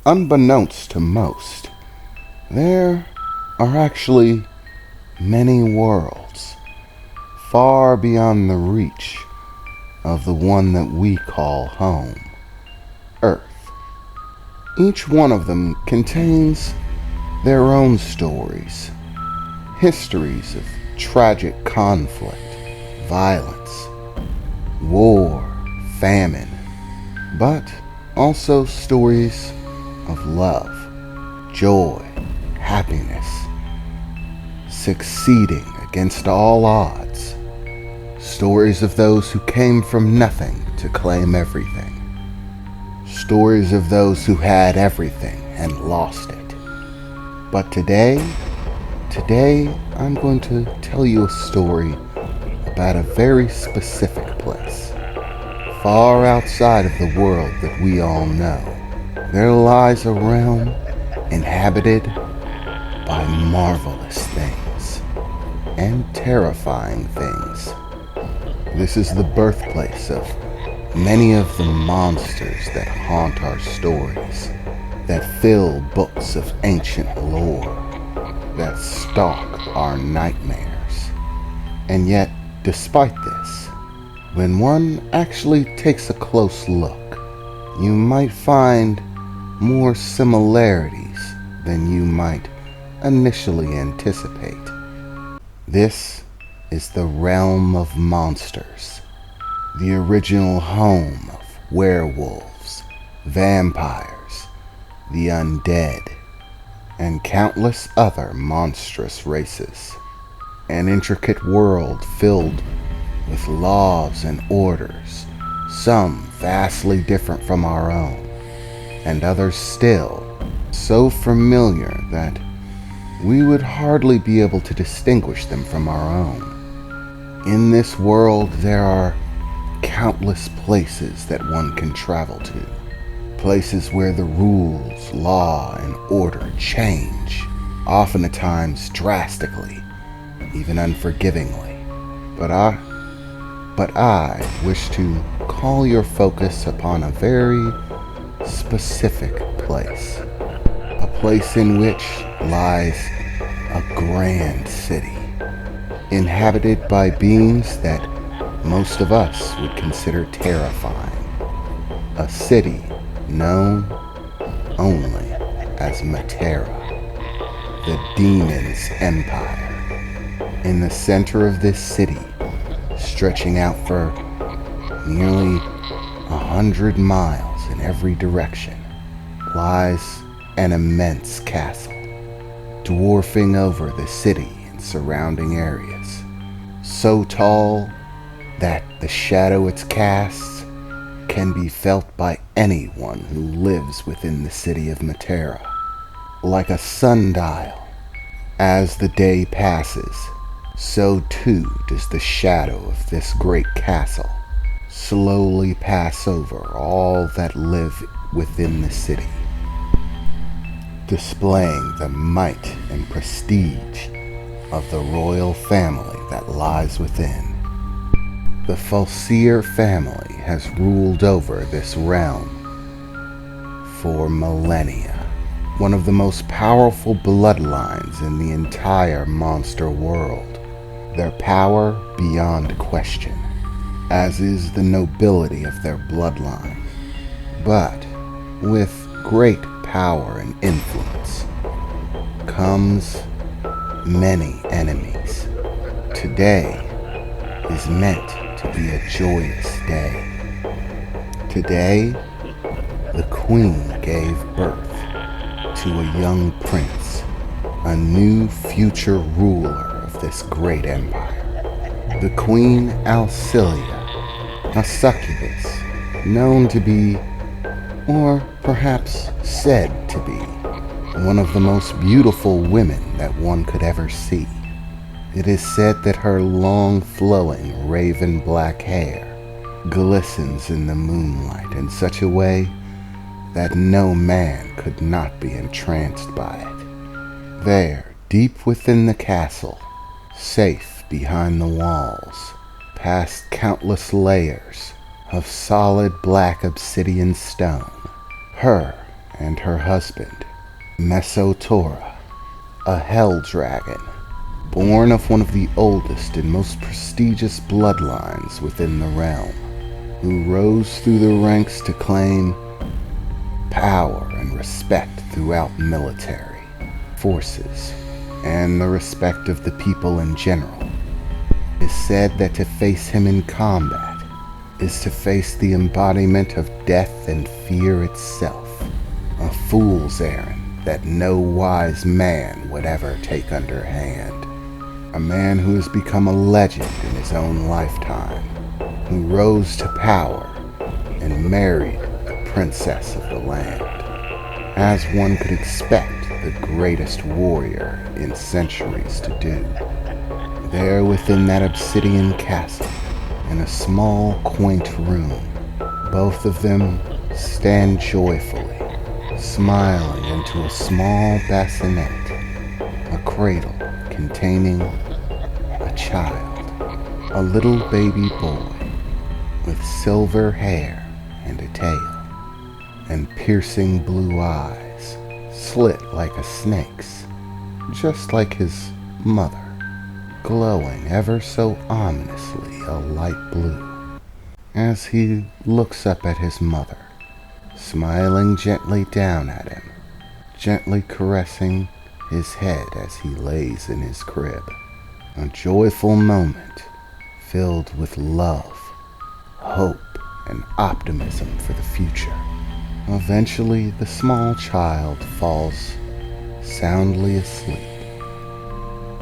Unbeknownst to most, there are actually many worlds far beyond the reach of the one that we call home, Earth. Each one of them contains their own stories, histories of tragic conflict, violence, war, famine, but also stories of love, joy, happiness, succeeding against all odds, stories of those who came from nothing to claim everything, stories of those who had everything and lost it. But today I'm going to tell you a story about a very specific place, far outside of the world that we all know. There lies a realm inhabited by marvelous things and terrifying things. This is the birthplace of many of the monsters that haunt our stories, that fill books of ancient lore, that stalk our nightmares. And yet, despite this, when one actually takes a close look, you might find more similarities than you might initially anticipate. This is the realm of monsters, the original home of werewolves, vampires, the undead, and countless other monstrous races. An intricate world filled with laws and orders, some vastly different from our own, and others still so familiar that we would hardly be able to distinguish them from our own. In this world, there are countless places that one can travel to. Places where the rules, law, and order change, often at times drastically, even unforgivingly. But I wish to call your focus upon a very specific place. A place in which lies a grand city, inhabited by beings that most of us would consider terrifying. A city known only as Matera, the Demon's Empire. In the center of this city, stretching out for nearly 100 miles in every direction, lies an immense castle, dwarfing over the city and surrounding areas, so tall that the shadow it casts can be felt by anyone who lives within the city of Matera. Like a sundial, as the day passes, so too does the shadow of this great castle slowly pass over all that live within the city, displaying the might and prestige of the royal family that lies within. The Falsier family has ruled over this realm for millennia, one of the most powerful bloodlines in the entire monster world. Their power beyond question, as is the nobility of their bloodline. But with great power and influence comes many enemies. Today is meant to be a joyous day. Today, the Queen gave birth to a young prince, a new future ruler of this great empire. The Queen Alcilia, a succubus, known to be, or perhaps said to be, one of the most beautiful women that one could ever see. It is said that her long, flowing, raven black hair glistens in the moonlight in such a way that no man could not be entranced by it. There, deep within the castle, safe behind the walls, past countless layers of solid black obsidian stone, her and her husband, Mesotora, a hell dragon, born of one of the oldest and most prestigious bloodlines within the realm, who rose through the ranks to claim power and respect throughout military forces and the respect of the people in general. It is said that to face him in combat is to face the embodiment of death and fear itself, a fool's errand that no wise man would ever take under hand. A man who has become a legend in his own lifetime, who rose to power and married the princess of the land, as one could expect the greatest warrior in centuries to do. There within that obsidian castle, in a small, quaint room, both of them stand joyfully, smiling into a small bassinet, a cradle containing a child, a little baby boy with silver hair and a tail, and piercing blue eyes, slit like a snake's, just like his mother, glowing ever so ominously a light blue, as he looks up at his mother, smiling gently down at him, gently caressing his head as he lays in his crib. A joyful moment filled with love, hope, and optimism for the future. Eventually, the small child falls soundly asleep,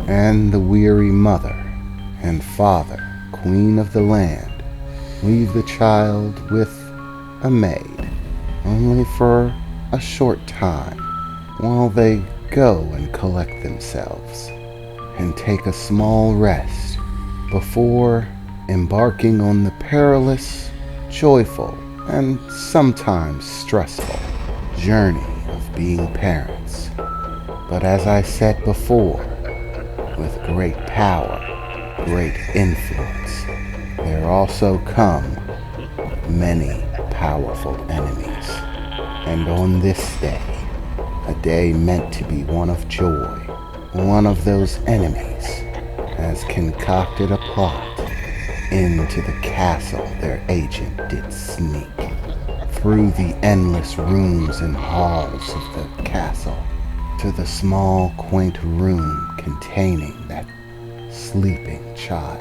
and the weary mother and father, queen of the land, leave the child with a maid, only for a short time, while they go and collect themselves and take a small rest before embarking on the perilous, joyful, and sometimes stressful journey of being parents. But as I said before, with great power, great influence, there also come many powerful enemies. And on this day, a day meant to be one of joy, one of those enemies has concocted a plot into the castle their agent did sneak, through the endless rooms and halls of the castle, to the small, quaint room containing that sleeping child,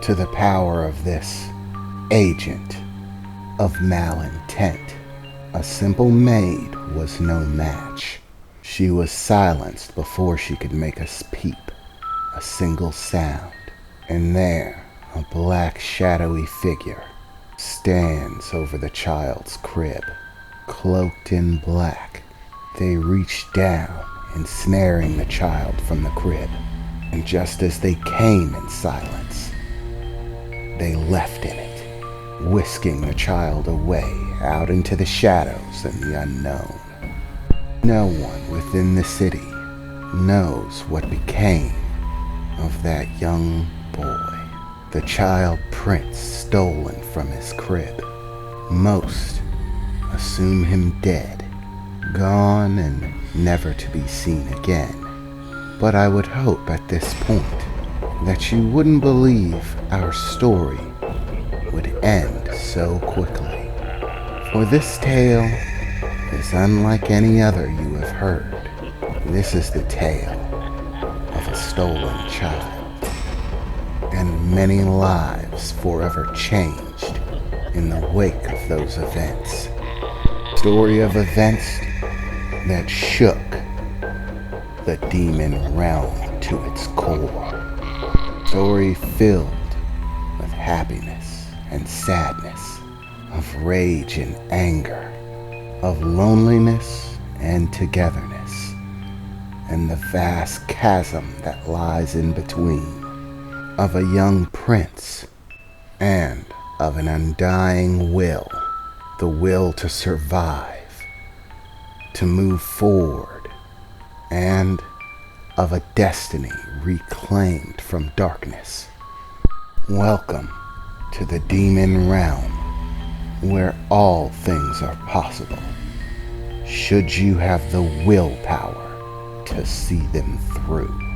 to the power of this agent of malintent. A simple maid was no match. She was silenced before she could make us peep a single sound. And there, a black shadowy figure stands over the child's crib. Cloaked in black, they reach down, ensnaring the child from the crib. And just as they came in silence, they left in it, whisking the child away out into the shadows and the unknown. No one within the city knows what became of that young boy, the child prince stolen from his crib. Most assume him dead, gone and never to be seen again. But I would hope at this point that you wouldn't believe our story would end so quickly. For this tale is unlike any other you have heard. This is the tale of a stolen child, and many lives forever changed in the wake of those events. Story of events that shook the demon realm to its core. Story filled with happiness and sadness, of rage and anger, of loneliness and togetherness, and the vast chasm that lies in between, of a young prince and of an undying will, the will to survive, to move forward, and of a destiny reclaimed from darkness. Welcome to the demon realm, where all things are possible. should you have the willpower to see them through.